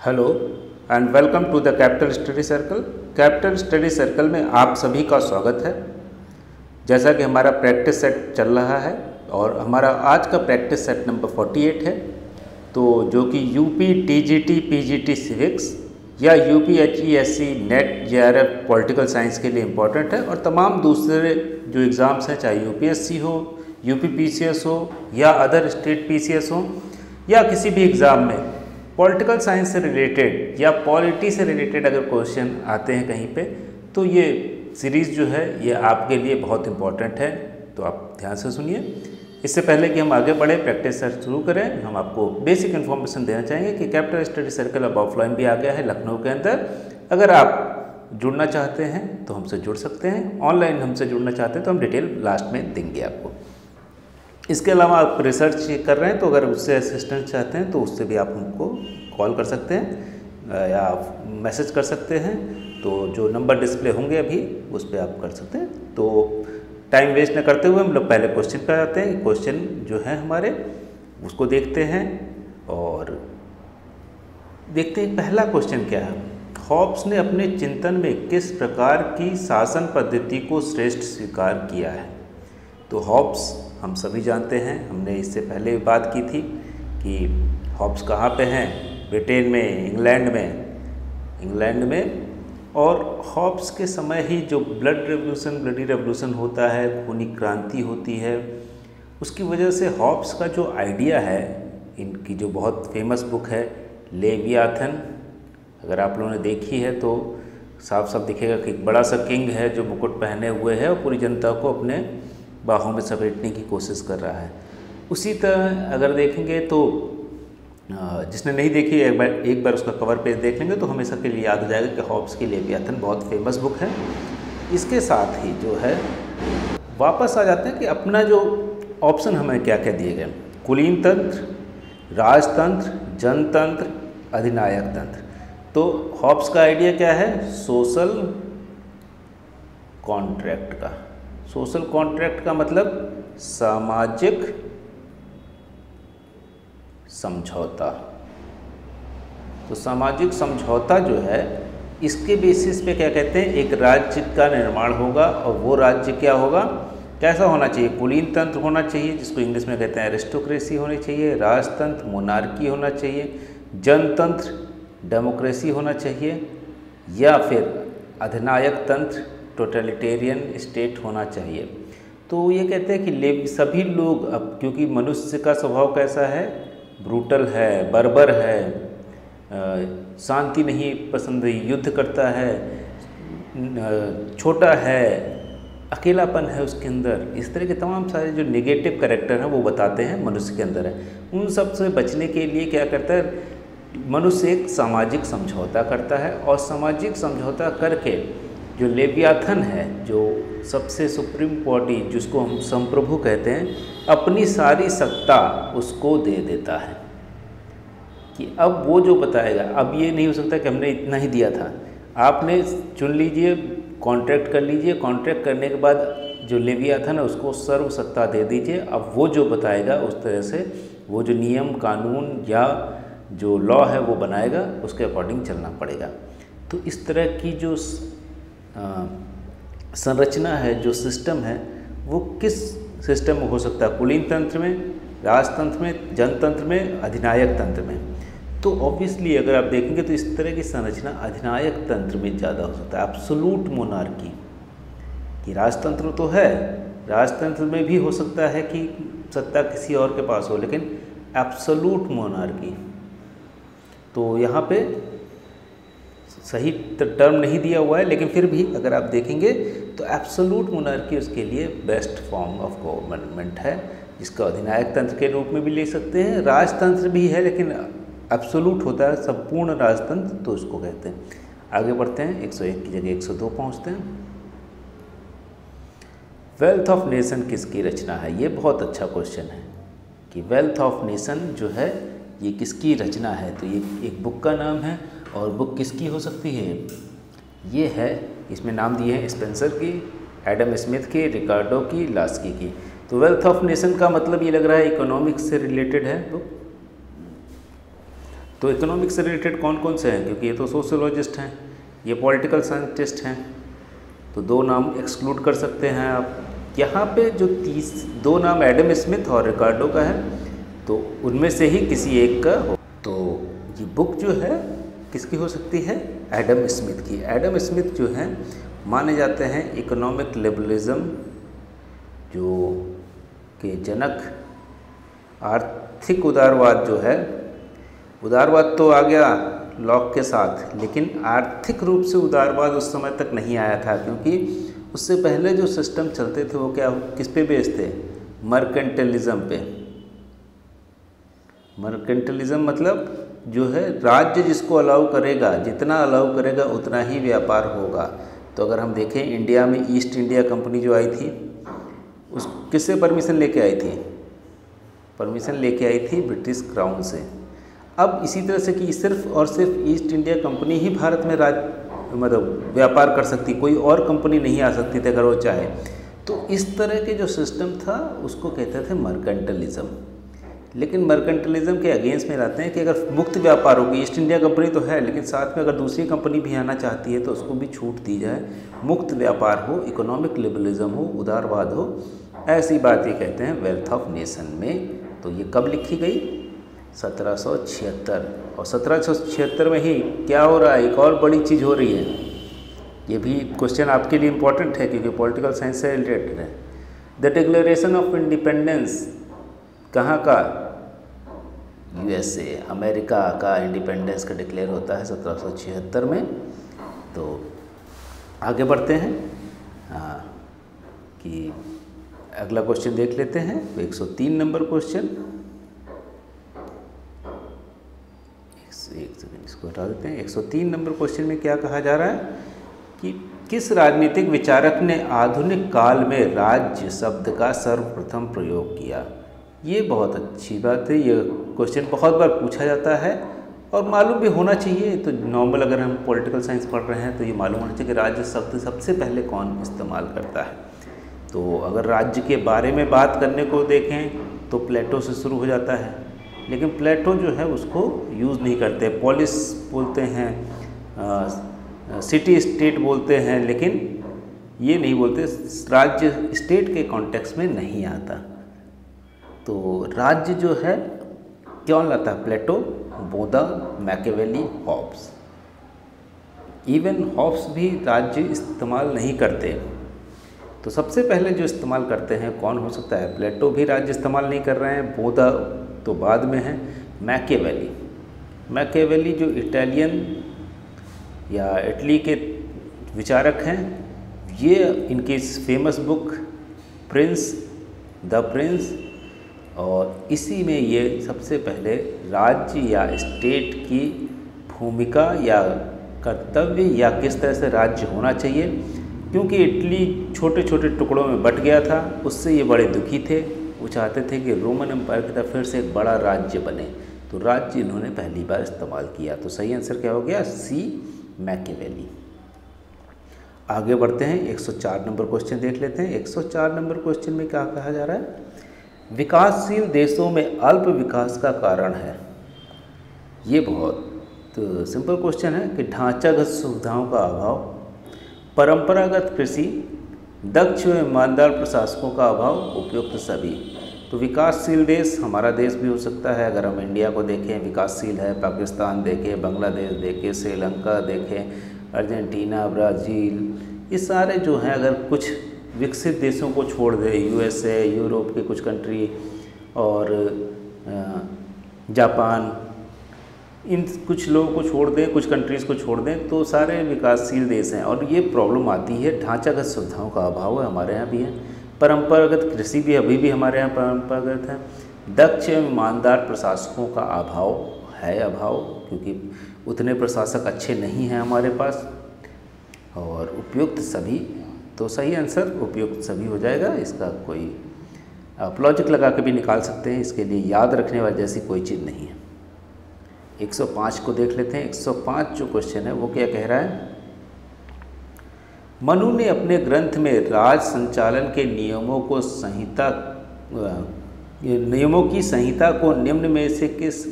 Hello and welcome to the capital study circle. Capital study circle में आप सभी का स्वागत है। जैसा कि हमारा प्रैक्टिस सेट चल रहा है और हमारा आज का प्रैक्टिस सेट नंबर 48 है, तो जो कि यूपी टीजीटी पीजीटी सिविक्स या UP HESC NET JRF political science के लिए इम्पोर्टेंट है और तमाम दूसरे जो एग्ज़ाम्स हैं, चाहे यूपीएससी हो, यूपी पीसीएस हो या अदर स्टेट पीसीएस हो या किसी भी एग्ज़ाम में पॉलिटिकल साइंस से रिलेटेड या पॉलिटी से रिलेटेड अगर क्वेश्चन आते हैं कहीं पे, तो ये सीरीज़ जो है ये आपके लिए बहुत इम्पॉर्टेंट है। तो आप ध्यान से सुनिए। इससे पहले कि हम आगे बढ़े, प्रैक्टिस सेट शुरू करें, हम आपको बेसिक इन्फॉर्मेशन देना चाहेंगे कि कैपिटल स्टडी सर्कल अब ऑफलाइन भी आ गया है लखनऊ के अंदर। अगर आप जुड़ना चाहते हैं तो हमसे जुड़ सकते हैं, ऑनलाइन हमसे जुड़ना चाहते हैं तो हम डिटेल लास्ट में देंगे आपको। इसके अलावा आप रिसर्च कर रहे हैं तो अगर उससे असिस्टेंस चाहते हैं तो उससे भी आप हमको कॉल कर सकते हैं या मैसेज कर सकते हैं। तो जो नंबर डिस्प्ले होंगे अभी उस पर आप कर सकते हैं। तो टाइम वेस्ट न करते हुए हम लोग पहले क्वेश्चन पर आते हैं। क्वेश्चन जो है हमारे उसको देखते हैं और देखते हैं पहला क्वेश्चन क्या है। हॉब्स ने अपने चिंतन में किस प्रकार की शासन पद्धति को श्रेष्ठ स्वीकार किया है। तो हॉब्स हम सभी जानते हैं, हमने इससे पहले भी बात की थी कि हॉब्स कहाँ पे हैं, ब्रिटेन में, इंग्लैंड में। और हॉब्स के समय ही जो ब्लडी रेवोल्यूशन होता है, खूनी क्रांति होती है, उसकी वजह से हॉब्स का जो आइडिया है, इनकी जो बहुत फेमस बुक है लेवियाथन, अगर आप लोगों ने देखी है तो साफ साफ दिखेगा कि एक बड़ा सा किंग है जो मुकुट पहने हुए है और पूरी जनता को अपने बाहों में समेटने की कोशिश कर रहा है। उसी तरह अगर देखेंगे तो जिसने नहीं देखी एक बार उसका कवर पेज देख लेंगे तो हमेशा के लिए याद हो जाएगा कि हॉब्स की लेवियाथन बहुत फेमस बुक है। इसके साथ ही जो है वापस आ जाते हैं कि अपना जो ऑप्शन हमें क्या क्या दिए गए, कुलीन तंत्र, राजतंत्र, जनतंत्र, अधिनायक तंत्र। तो हॉब्स का आइडिया क्या है, सोशल कॉन्ट्रैक्ट का। सोशल कॉन्ट्रैक्ट का मतलब सामाजिक समझौता। तो सामाजिक समझौता जो है इसके बेसिस पे क्या कहते हैं, एक राज्य का निर्माण होगा और वो राज्य क्या होगा, कैसा होना चाहिए, कुलीन तंत्र होना चाहिए जिसको इंग्लिश में कहते हैं एरिस्टोक्रेसी होनी चाहिए, राजतंत्र मोनार्की होना चाहिए, जनतंत्र डेमोक्रेसी होना चाहिए, या फिर अधिनायक तंत्र टोटलिटेरियन स्टेट होना चाहिए। तो ये कहते हैं कि सभी लोग, अब क्योंकि मनुष्य का स्वभाव कैसा है, ब्रूटल है, बर्बर है, शांति नहीं पसंद, युद्ध करता है, छोटा है, अकेलापन है उसके अंदर, इस तरह के तमाम सारे जो नेगेटिव कैरेक्टर हैं वो बताते हैं मनुष्य के अंदर है। उन सब से बचने के लिए क्या करता है, मनुष्य एक सामाजिक समझौता करता है और सामाजिक समझौता करके जो लेवियाथन है, जो सबसे सुप्रीम बॉडी जिसको हम संप्रभु कहते हैं, अपनी सारी सत्ता उसको दे देता है कि अब वो जो बताएगा। अब ये नहीं हो सकता कि हमने इतना ही दिया था, आपने चुन लीजिए, कॉन्ट्रैक्ट कर लीजिए, कॉन्ट्रैक्ट करने के बाद जो लेवियाथन है उसको सर्व सत्ता दे दीजिए। अब वो जो बताएगा उस तरह से वो जो नियम कानून या जो लॉ है वो बनाएगा, उसके अकॉर्डिंग चलना पड़ेगा। तो इस तरह की जो संरचना है, जो सिस्टम है, वो किस सिस्टम में हो सकता है, कुलीन तंत्र में, राजतंत्र में, जनतंत्र में, अधिनायक तंत्र में। तो ऑब्वियसली अगर आप देखेंगे तो इस तरह की संरचना अधिनायक तंत्र में ज़्यादा हो सकता है। एब्सोल्यूट मोनार्की कि राजतंत्र तो है, राजतंत्र में भी हो सकता है कि सत्ता किसी और के पास हो, लेकिन एब्सोल्यूट मोनार्की तो यहाँ पे सही टर्म नहीं दिया हुआ है, लेकिन फिर भी अगर आप देखेंगे तो एब्सोल्यूट मोनार्की उसके लिए बेस्ट फॉर्म ऑफ गवर्नमेंट है, जिसको अधिनायक तंत्र के रूप में भी ले सकते हैं। राजतंत्र भी है लेकिन एब्सोल्यूट होता है, संपूर्ण राजतंत्र, तो उसको कहते हैं। आगे बढ़ते हैं, 101 की जगह 102 पहुँचते हैं। वेल्थ ऑफ नेशन किसकी रचना है। ये बहुत अच्छा क्वेश्चन है कि वेल्थ ऑफ नेशन जो है ये किसकी रचना है। तो ये एक बुक का नाम है और बुक किसकी हो सकती है, ये है, इसमें नाम दिए हैं स्पेंसर की, एडम स्मिथ की, रिकार्डो की, लास्की की। तो वेल्थ ऑफ नेशन का मतलब ये लग रहा है इकोनॉमिक्स से रिलेटेड है बुक। तो इकोनॉमिक्स से रिलेटेड कौन कौन से हैं, क्योंकि ये तो सोशियोलॉजिस्ट हैं, ये पॉलिटिकल साइंटिस्ट हैं, तो 2 नाम एक्सक्लूड कर सकते हैं आप। यहाँ पे जो 2 नाम एडम स्मिथ और रिकार्डो का है, तो उनमें से ही किसी एक का हो। तो ये बुक जो है किसकी हो सकती है, एडम स्मिथ की। एडम स्मिथ जो हैं माने जाते हैं इकोनॉमिक लिबरलिज्म जो के जनक। आर्थिक उदारवाद जो है, उदारवाद तो आ गया लॉक के साथ, लेकिन आर्थिक रूप से उदारवाद उस समय तक नहीं आया था, क्योंकि उससे पहले जो सिस्टम चलते थे वो क्या, किस पे बेस्ड थे, मर्केंटलिज्म पे। मर्केंटलिज्म मतलब जो है राज्य जिसको अलाउ करेगा, जितना अलाउ करेगा उतना ही व्यापार होगा। तो अगर हम देखें इंडिया में ईस्ट इंडिया कंपनी जो आई थी, उस किससे परमिशन लेके आई थी, परमिशन लेके आई थी ब्रिटिश क्राउन से। अब इसी तरह से कि सिर्फ और सिर्फ ईस्ट इंडिया कंपनी ही भारत में मतलब व्यापार कर सकती, कोई और कंपनी नहीं आ सकती थी अगर वो चाहे। तो इस तरह के जो सिस्टम था उसको कहते थे मर्केंटलिज्म। लेकिन मर्केंटलिज्म के अगेंस्ट में रहते हैं कि अगर मुक्त व्यापार होगी, ईस्ट इंडिया कंपनी तो है, लेकिन साथ में अगर दूसरी कंपनी भी आना चाहती है तो उसको भी छूट दी जाए, मुक्त व्यापार हो, इकोनॉमिक लिबरलिज्म हो, उदारवाद हो, ऐसी बात ये कहते हैं वेल्थ ऑफ नेशन में। तो ये कब लिखी गई, 1776। और 1776 में ही क्या हो रहा है, एक और बड़ी चीज़ हो रही है। ये भी क्वेश्चन आपके लिए इम्पोर्टेंट है क्योंकि पॉलिटिकल साइंस से रिलेटेड है। द डिक्लेरेशन ऑफ इंडिपेंडेंस कहाँ का, यूएसए, अमेरिका का इंडिपेंडेंस का डिक्लेयर होता है 1776 में। तो आगे बढ़ते हैं कि अगला क्वेश्चन देख लेते हैं। 103 नंबर क्वेश्चन, एक सेकंड इसको हटा देते हैं। 103 नंबर क्वेश्चन में क्या कहा जा रहा है कि किस राजनीतिक विचारक ने आधुनिक काल में राज्य शब्द का सर्वप्रथम प्रयोग किया। ये बहुत अच्छी बात है, ये क्वेश्चन बहुत बार पूछा जाता है और मालूम भी होना चाहिए। तो नॉर्मल अगर हम पॉलिटिकल साइंस पढ़ रहे हैं तो ये मालूम होना चाहिए कि राज्य शब्द सबसे पहले कौन इस्तेमाल करता है। तो अगर राज्य के बारे में बात करने को देखें तो प्लेटो से शुरू हो जाता है, लेकिन प्लेटो जो है उसको यूज़ नहीं करते। पॉलिस बोलते हैं, सिटी स्टेट बोलते हैं, लेकिन ये नहीं बोलते, राज्य स्टेट के कॉन्टेक्स्ट में नहीं आता। तो राज्य जो है कौन लाता है, प्लेटो, बोधा, मैकियावेली, हॉब्स। इवन हॉब्स भी राज्य इस्तेमाल नहीं करते। तो सबसे पहले जो इस्तेमाल करते हैं कौन हो सकता है, प्लेटो भी राज्य इस्तेमाल नहीं कर रहे हैं, बोधा तो बाद में है, मैकियावेली। मैकियावेली जो इटालियन या इटली के विचारक हैं, ये इनकी famous book Prince, the Prince, और इसी में ये सबसे पहले राज्य या स्टेट की भूमिका या कर्तव्य या किस तरह से राज्य होना चाहिए, क्योंकि इटली छोटे छोटे टुकड़ों में बट गया था, उससे ये बड़े दुखी थे। वो चाहते थे कि रोमन एम्पायर की तरह फिर से एक बड़ा राज्य बने, तो राज्य इन्होंने पहली बार इस्तेमाल किया। तो सही आंसर क्या हो गया, सी, मैकियावेली। आगे बढ़ते हैं, 104 नंबर क्वेश्चन देख लेते हैं। 104 नंबर क्वेश्चन में क्या कहा जा रहा है, विकासशील देशों में अल्प विकास का कारण है। ये बहुत सिंपल क्वेश्चन है कि ढांचागत सुविधाओं का अभाव, परंपरागत कृषि, दक्ष व ईमानदार प्रशासकों का अभाव, उपयुक्त सभी। तो विकासशील देश हमारा देश भी हो सकता है। अगर हम इंडिया को देखें विकासशील है, पाकिस्तान देखें, बांग्लादेश देखें, श्रीलंका देखें, अर्जेंटीना, ब्राज़ील, ये सारे जो हैं अगर कुछ विकसित देशों को छोड़ दे, यूएसए, यूरोप के कुछ कंट्री और जापान, इन कुछ लोगों को छोड़ दें, कुछ कंट्रीज़ को छोड़ दें, तो सारे विकासशील देश हैं। और ये प्रॉब्लम आती है, ढांचागत सुविधाओं का अभाव है, हमारे यहाँ भी है। परंपरागत कृषि भी अभी भी हमारे यहाँ परंपरागत है। दक्ष एवं ईमानदार प्रशासकों का अभाव क्योंकि उतने प्रशासक अच्छे नहीं हैं हमारे पास। और उपयुक्त सभी, तो सही आंसर उपयुक्त सभी हो जाएगा। इसका कोई आप लॉजिक लगा के भी निकाल सकते हैं, इसके लिए याद रखने वाली जैसी कोई चीज़ नहीं है। 105 को देख लेते हैं। 105 जो क्वेश्चन है वो क्या कह रहा है, मनु ने अपने ग्रंथ में राज संचालन के नियमों की संहिता को निम्न में से किस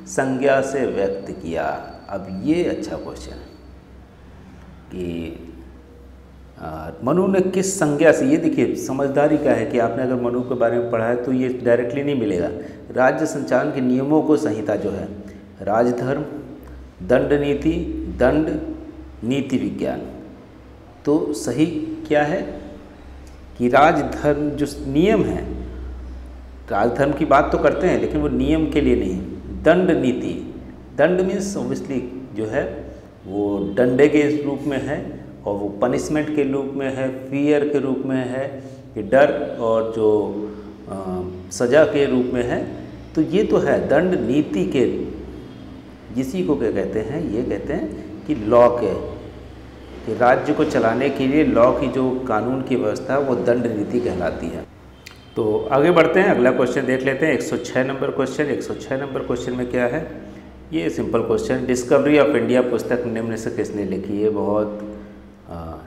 संज्ञा से व्यक्त किया। अब ये अच्छा क्वेश्चन है कि मनु ने किस संज्ञा से, ये देखिए समझदारी क्या है कि आपने अगर मनु के बारे में पढ़ा है तो ये डायरेक्टली नहीं मिलेगा। राज्य संचालन के नियमों को संहिता जो है, राजधर्म, दंड नीति, दंड, नीति विज्ञान। तो सही क्या है कि राजधर्म जो नियम है, राजधर्म की बात तो करते हैं लेकिन वो नियम के लिए नहीं। दंड नीति, दंड मीन्स ऑब्वियसली जो है वो डंडे के रूप में है और वो पनिशमेंट के रूप में है, फियर के रूप में है, कि डर और जो सज़ा के रूप में है। तो ये तो है दंड नीति के, इसी को क्या कहते हैं, ये कहते हैं कि लॉ के, कि राज्य को चलाने के लिए लॉ की जो कानून की व्यवस्था है वो दंड नीति कहलाती है। तो आगे बढ़ते हैं, अगला क्वेश्चन देख लेते हैं। 106 नंबर क्वेश्चन। 106 नंबर क्वेश्चन में क्या है, ये simple question, discovery of India पुस्तक निम्न से किसने लिखी है। बहुत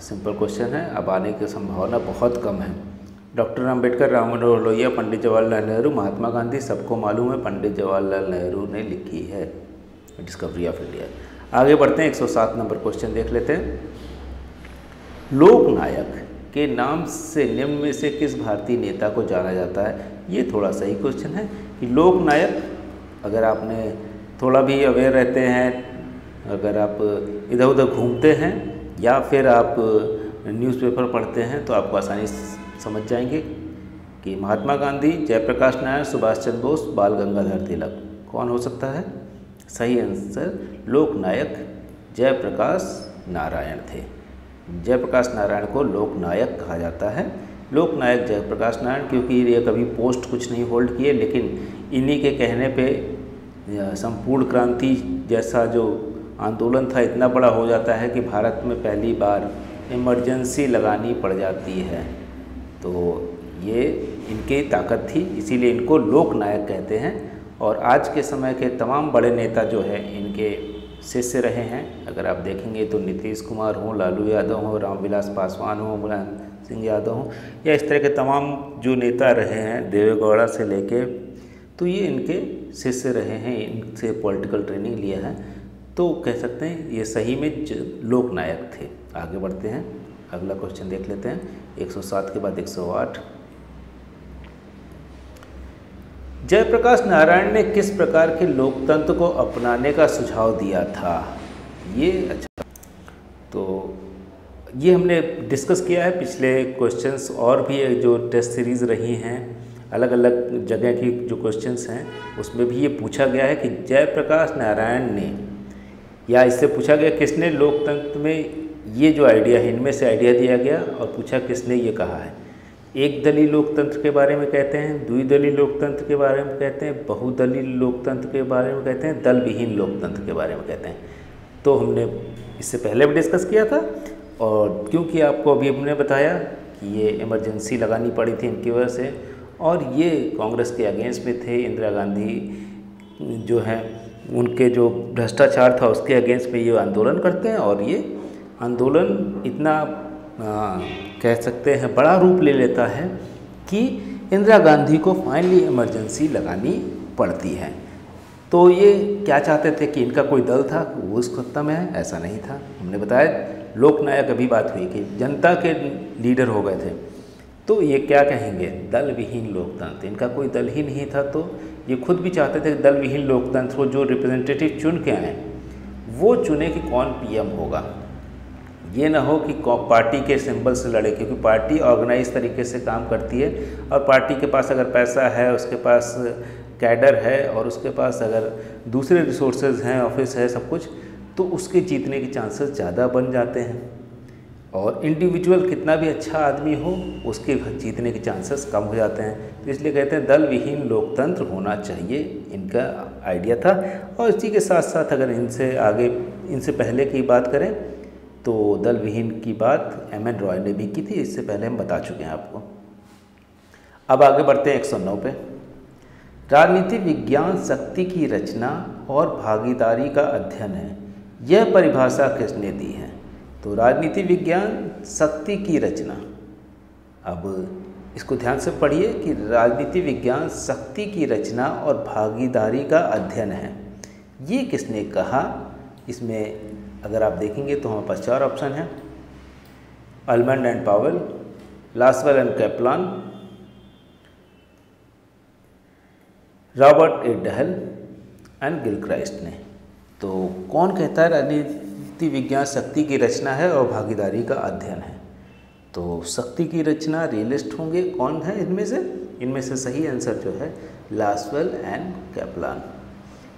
सिंपल क्वेश्चन है, अब आने की संभावना बहुत कम है। डॉक्टर अम्बेडकर, राम मनोहर लोहिया, पंडित जवाहरलाल नेहरू, महात्मा गांधी। सबको मालूम है पंडित जवाहरलाल नेहरू ने लिखी है डिस्कवरी ऑफ इंडिया। आगे बढ़ते हैं, 107 नंबर क्वेश्चन देख लेते हैं। लोकनायक के नाम से निम्न में से किस भारतीय नेता को जाना जाता है। ये थोड़ा सही क्वेश्चन है कि लोकनायक, अगर आपने थोड़ा भी अवेयर रहते हैं, अगर आप इधर उधर घूमते हैं या फिर आप न्यूज़पेपर पढ़ते हैं तो आपको आसानी से समझ जाएंगे कि महात्मा गांधी, जयप्रकाश नारायण, सुभाष चंद्र बोस, बाल गंगाधर तिलक। कौन हो सकता है सही आंसर? लोकनायक जयप्रकाश नारायण थे। जयप्रकाश नारायण को लोकनायक कहा जाता है। लोकनायक जयप्रकाश नारायण, क्योंकि ये कभी पोस्ट कुछ नहीं होल्ड किए, लेकिन इन्हीं के कहने पे संपूर्ण क्रांति जैसा जो आंदोलन था इतना बड़ा हो जाता है कि भारत में पहली बार इमरजेंसी लगानी पड़ जाती है। तो ये इनकी ताकत थी, इसीलिए इनको लोकनायक कहते हैं। और आज के समय के तमाम बड़े नेता जो है इनके शिष्य रहे हैं। अगर आप देखेंगे तो नीतीश कुमार हों, लालू यादव हों, रामविलास पासवान हों, मुलायम सिंह यादव हों, या इस तरह के तमाम जो नेता रहे हैं देवेगौड़ा से लेके, तो ये इनके शिष्य रहे हैं, इनसे पॉलिटिकल ट्रेनिंग लिया है। तो कह सकते हैं ये सही में लोकनायक थे। आगे बढ़ते हैं, अगला क्वेश्चन देख लेते हैं। 107 के बाद 108। जयप्रकाश नारायण ने किस प्रकार के लोकतंत्र को अपनाने का सुझाव दिया था। ये अच्छा, तो ये हमने डिस्कस किया है पिछले क्वेश्चंस, और भी जो टेस्ट सीरीज़ रही हैं अलग अलग जगह की जो क्वेश्चंस हैं उसमें भी ये पूछा गया है कि जयप्रकाश नारायण ने, या इससे पूछा गया किसने लोकतंत्र में ये जो आइडिया है, इनमें से आइडिया दिया गया और पूछा किसने ये कहा है। एक दलीय लोकतंत्र के बारे में कहते हैं, द्विदलीय लोकतंत्र के बारे में कहते हैं, बहुदलीय लोकतंत्र के बारे में कहते हैं, दल विहीन लोकतंत्र के बारे में कहते हैं। तो हमने इससे पहले भी डिस्कस किया था, और क्योंकि आपको अभी हमने बताया कि ये इमरजेंसी लगानी पड़ी थी इनकी वजह से, और ये कांग्रेस के अगेंस्ट में थे। इंदिरा गांधी जो हैं उनके जो भ्रष्टाचार था उसके अगेंस्ट में ये आंदोलन करते हैं, और ये आंदोलन इतना कह सकते हैं बड़ा रूप ले लेता है कि इंदिरा गांधी को फाइनली इमरजेंसी लगानी पड़ती है। तो ये क्या चाहते थे कि इनका कोई दल था वो उस खत्म है, ऐसा नहीं था। हमने बताया लोकनायक अभी बात हुई कि जनता के लीडर हो गए थे। तो ये क्या कहेंगे, दल विहीन लोकतंत्र, इनका कोई दल ही नहीं था। तो ये खुद भी चाहते थे कि दल विहीन लोकतंत्र हो, जो रिप्रेजेंटेटिव चुन के आए वो चुने कि कौन पीएम होगा। ये ना हो कि पार्टी के सिंबल से लड़े, क्योंकि पार्टी ऑर्गेनाइज तरीके से काम करती है, और पार्टी के पास अगर पैसा है, उसके पास कैडर है, और उसके पास अगर दूसरे रिसोर्सेज हैं, ऑफिस है, सब कुछ, तो उसके जीतने के चांसेस ज़्यादा बन जाते हैं। और इंडिविजुअल कितना भी अच्छा आदमी हो उसके जीतने के चांसेस कम हो जाते हैं। तो इसलिए कहते हैं दल विहीन लोकतंत्र होना चाहिए, इनका आइडिया था। और इसी के साथ साथ अगर इनसे पहले की बात करें तो दल विहीन की बात एम एन रॉय ने भी की थी, इससे पहले हम बता चुके हैं आपको। अब आगे बढ़ते हैं 109 पे। राजनीति विज्ञान शक्ति की रचना और भागीदारी का अध्ययन है, यह परिभाषा किसने दी है। तो राजनीति विज्ञान शक्ति की रचना, अब इसको ध्यान से पढ़िए कि राजनीति विज्ञान शक्ति की रचना और भागीदारी का अध्ययन है, ये किसने कहा? इसमें अगर आप देखेंगे तो हमारे पास 4 ऑप्शन हैं, Almond and Powell, Lasswell and Kaplan, Robert A Dahl and Gilchrist ने। तो कौन कहता है राजनीति विज्ञान शक्ति की रचना है और भागीदारी का अध्ययन है? तो शक्ति की रचना रियलिस्ट होंगे, कौन है इनमें से? इनमें से सही आंसर जो है लासवेल एंड कैप्लान।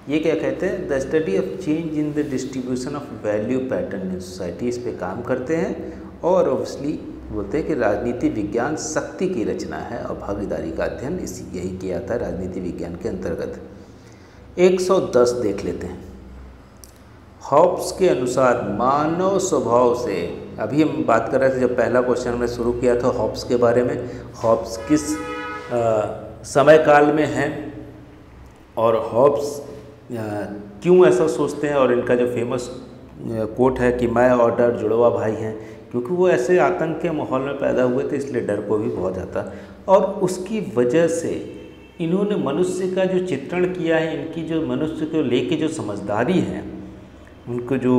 ये क्या कहते हैं? The study of change in the distribution of value pattern in society, इस पे काम करते हैं और ऑब्वियसली बोलते हैं कि राजनीति विज्ञान शक्ति की रचना है और भागीदारी का अध्ययन यही किया था राजनीति विज्ञान के अंतर्गत। 110 देख लेते हैं। हॉब्स के अनुसार मानव स्वभाव से, अभी हम बात कर रहे थे जब पहला क्वेश्चन हमने शुरू किया था हॉब्स के बारे में, हॉब्स किस समय काल में हैं और हॉब्स क्यों ऐसा सोचते हैं, और इनका जो फेमस कोट है कि मैं और डर जुड़वा भाई हैं, क्योंकि वो ऐसे आतंक के माहौल में पैदा हुए थे इसलिए डर को भी बहुत आता, और उसकी वजह से इन्होंने मनुष्य का जो चित्रण किया है, इनकी जो मनुष्य को लेके जो समझदारी है, उनको जो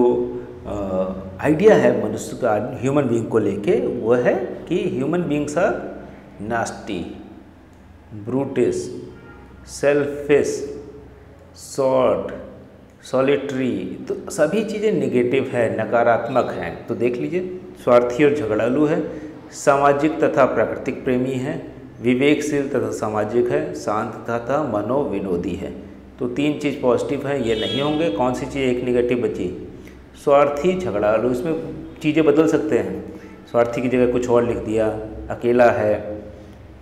आइडिया है मनुष्य का ह्यूमन बीइंग को लेके, वो है कि human beings are nasty, brutish, selfish, short, solitary, तो सभी चीज़ें नेगेटिव है, नकारात्मक हैं। तो देख लीजिए, स्वार्थी और झगड़ालू है, सामाजिक तथा प्राकृतिक प्रेमी है, विवेकशील तथा सामाजिक है, शांत तथा मनोविनोदी है। तो 3 चीज़ पॉजिटिव है, ये नहीं होंगे। कौन सी चीज़ एक नेगेटिव बची? स्वार्थी, झगड़ालू। इसमें चीज़ें बदल सकते हैं, स्वार्थी की जगह कुछ और लिख दिया, अकेला है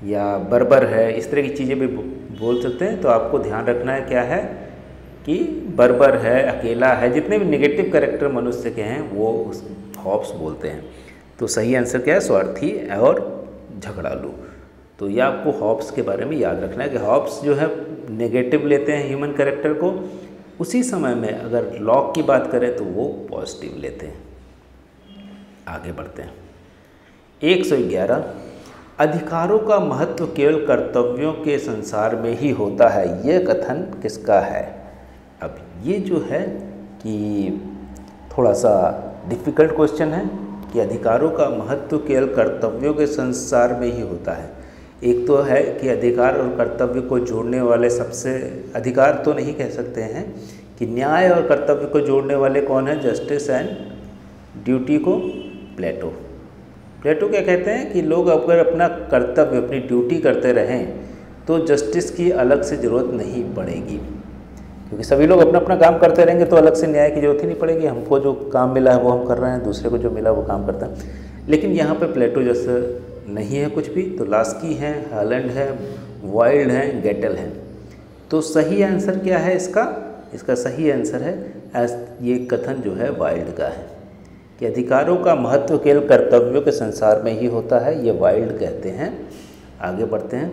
या बर्बर है, इस तरह की चीज़ें भी बोल सकते हैं। तो आपको ध्यान रखना है क्या है कि बर्बर है, अकेला है, जितने भी नेगेटिव कैरेक्टर मनुष्य के हैं वो हॉब्स बोलते हैं। तो सही आंसर क्या है? स्वार्थी और झगड़ालू। तो ये आपको हॉब्स के बारे में याद रखना है कि हॉब्स जो है नेगेटिव लेते हैं ह्यूमन कैरेक्टर को, उसी समय में अगर लॉक की बात करें तो वो पॉजिटिव लेते हैं। आगे बढ़ते हैं। 111 अधिकारों का महत्व केवल कर्तव्यों के संसार में ही होता है, ये कथन किसका है? अब ये जो है कि थोड़ा सा डिफ़िकल्ट क्वेश्चन है कि अधिकारों का महत्व केवल कर्तव्यों के संसार में ही होता है। एक तो है कि अधिकार और कर्तव्य को जोड़ने वाले सबसे, अधिकार तो नहीं कह सकते हैं कि न्याय और कर्तव्य को जोड़ने वाले कौन है? जस्टिस एंड ड्यूटी को प्लेटो। प्लेटो क्या कहते हैं कि लोग अगर अपना कर्तव्य, अपनी ड्यूटी करते रहें तो जस्टिस की अलग से ज़रूरत नहीं पड़ेगी, क्योंकि सभी लोग अपना अपना काम करते रहेंगे तो अलग से न्याय की जरूरत ही नहीं पड़ेगी। हमको जो काम मिला है वो हम कर रहे हैं, दूसरे को जो मिला वो काम करता है। लेकिन यहाँ पे प्लेटो जैसे नहीं है कुछ भी। तो लास्की हैं, हालैंड है, वाइल्ड हैं, गेटल हैं। तो सही आंसर क्या है इसका? इसका सही आंसर है ये कथन जो है वाइल्ड का है कि अधिकारों का महत्व केवल कर्तव्यों के संसार में ही होता है, ये वाइल्ड कहते हैं। आगे बढ़ते हैं।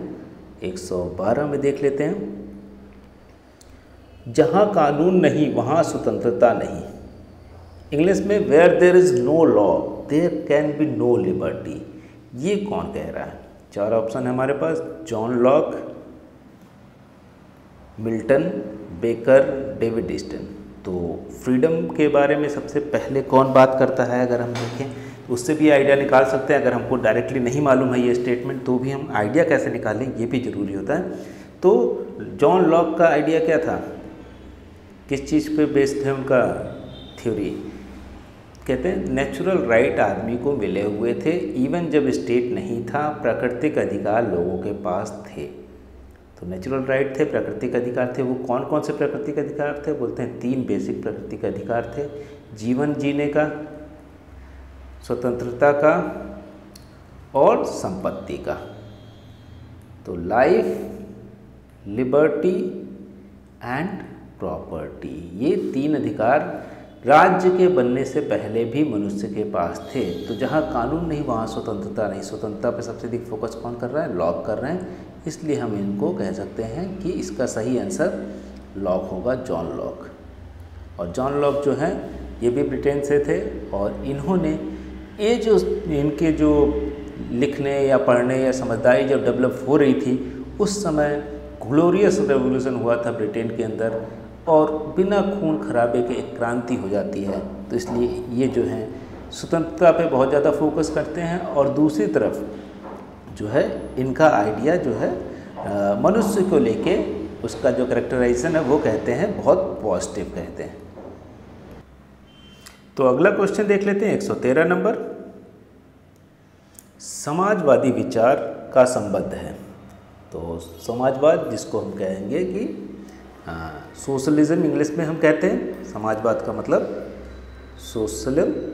112 में देख लेते हैं। जहाँ कानून नहीं वहाँ स्वतंत्रता नहीं। इंग्लिश में where there is no law there can be no liberty. ये कौन कह रहा है? 4 ऑप्शन है हमारे पास, John Locke, Milton, Becker, David Easton. तो फ्रीडम के बारे में सबसे पहले कौन बात करता है अगर हम देखें, उससे भी आइडिया निकाल सकते हैं। अगर हमको डायरेक्टली नहीं मालूम है ये स्टेटमेंट तो भी हम आइडिया कैसे निकालें ये भी ज़रूरी होता है। तो जॉन लॉक का आइडिया क्या था? किस चीज़ पे बेस्ड है उनका थ्योरी? कहते हैं नेचुरल राइट आदमी को मिले हुए थे, इवन जब स्टेट नहीं था, प्राकृतिक अधिकार लोगों के पास थे। तो नेचुरल राइट थे, प्राकृतिक अधिकार थे। वो कौन कौन से प्राकृतिक अधिकार थे? बोलते हैं 3 बेसिक प्राकृतिक अधिकार थे, जीवन जीने का, स्वतंत्रता का और संपत्ति का। तो लाइफ, लिबर्टी एंड प्रॉपर्टी, ये 3 अधिकार राज्य के बनने से पहले भी मनुष्य के पास थे। तो जहाँ कानून नहीं वहाँ स्वतंत्रता नहीं। स्वतंत्रता पे सबसे अधिक फोकस कौन कर रहा है? लॉक कर रहे हैं। इसलिए हम इनको कह सकते हैं कि इसका सही आंसर लॉक होगा, जॉन लॉक। और जॉन लॉक जो हैं ये भी ब्रिटेन से थे और इन्होंने ये जो इनके जो लिखने या पढ़ने या समझदारी जब डेवलप हो रही थी उस समय ग्लोरियस रेवोल्यूशन हुआ था ब्रिटेन के अंदर और बिना खून खराबे के एक क्रांति हो जाती है। तो इसलिए ये जो है स्वतंत्रता पे बहुत ज़्यादा फोकस करते हैं, और दूसरी तरफ जो है इनका आइडिया जो है मनुष्य को लेके उसका जो कैरेक्टराइजेशन है वो कहते हैं बहुत पॉजिटिव कहते हैं। तो अगला क्वेश्चन देख लेते हैं 113 नंबर। समाजवादी विचार का संबंध है। तो समाजवाद जिसको हम कहेंगे कि सोशलिज्म इंग्लिश में हम कहते हैं, समाजवाद का मतलब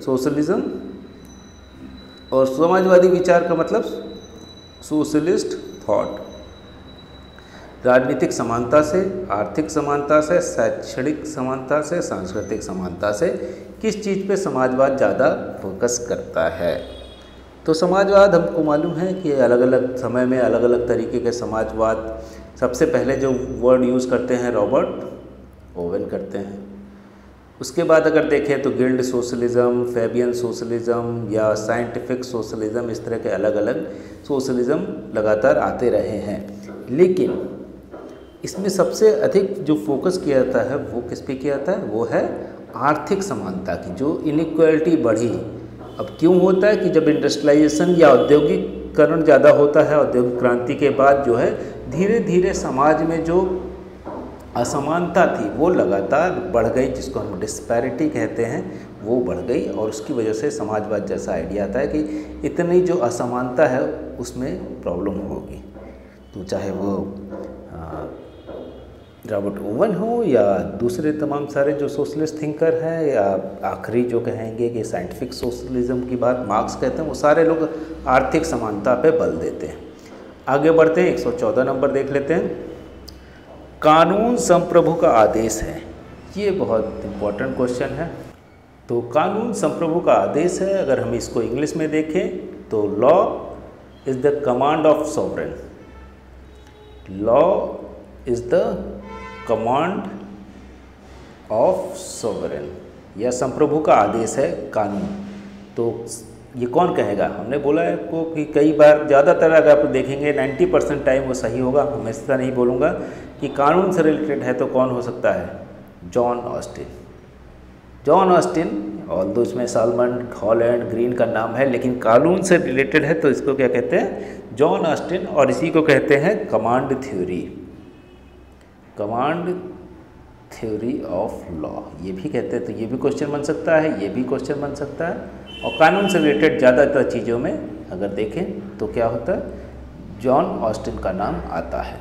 सोशलिज्म, और समाजवादी विचार का मतलब सोशलिस्ट थॉट। राजनीतिक समानता से, आर्थिक समानता से, शैक्षणिक समानता से, सांस्कृतिक समानता से किस चीज़ पे समाजवाद ज़्यादा फोकस करता है? तो समाजवाद हमको मालूम है कि अलग अलग समय में अलग अलग तरीके के समाजवाद, सबसे पहले जो वर्ड यूज़ करते हैं रॉबर्ट ओवेन करते हैं। उसके बाद अगर देखें तो गिल्ड सोशलिज्म, फैबियन सोशलिज्म या साइंटिफिक सोशलिज्म, इस तरह के अलग अलग सोशलिज्म लगातार आते रहे हैं। लेकिन इसमें सबसे अधिक जो फोकस किया जाता है वो किस पे किया जाता है? वो है आर्थिक समानता की। जो इनइक्वालिटी बढ़ी, अब क्यों होता है कि जब इंडस्ट्रियलाइजेशन या औद्योगिकरण ज़्यादा होता है, औद्योगिक क्रांति के बाद जो है धीरे धीरे समाज में जो असमानता थी वो लगातार बढ़ गई, जिसको हम डिस्पैरिटी कहते हैं, वो बढ़ गई। और उसकी वजह से समाजवाद जैसा आइडिया आता है कि इतनी जो असमानता है उसमें प्रॉब्लम होगी। तो चाहे वो रॉबर्ट ओवन हो या दूसरे तमाम सारे जो सोशलिस्ट थिंकर हैं, या आखिरी जो कहेंगे कि साइंटिफिक सोशलिज्म की बात मार्क्स कहते हैं, वो सारे लोग आर्थिक समानता पे बल देते हैं। आगे बढ़ते हैं, 114 नंबर देख लेते हैं। कानून संप्रभु का आदेश है। ये बहुत इम्पोर्टेंट क्वेश्चन है। तो कानून संप्रभु का आदेश है, अगर हम इसको इंग्लिश में देखें तो law is the command of sovereign. Law is the command of sovereign, या संप्रभु का आदेश है कानून। तो ये कौन कहेगा? हमने बोला है आपको कि कई बार, ज़्यादातर अगर आप देखेंगे 90% टाइम वो सही होगा। हम ऐसा नहीं बोलूँगा कि कानून से रिलेटेड है तो कौन हो सकता है? John Austin. John Austin, although इसमें सालमन, हॉलैंड, ग्रीन का नाम है, लेकिन कानून से रिलेटेड है तो इसको क्या कहते हैं? John Austin. और इसी को कहते हैं command theory, command theory of law ये भी कहते हैं। तो ये भी क्वेश्चन बन सकता है, ये भी क्वेश्चन बन सकता है। और कानून से रिलेटेड ज़्यादातर चीज़ों में अगर देखें तो क्या होता है? जॉन ऑस्टिन का नाम आता है।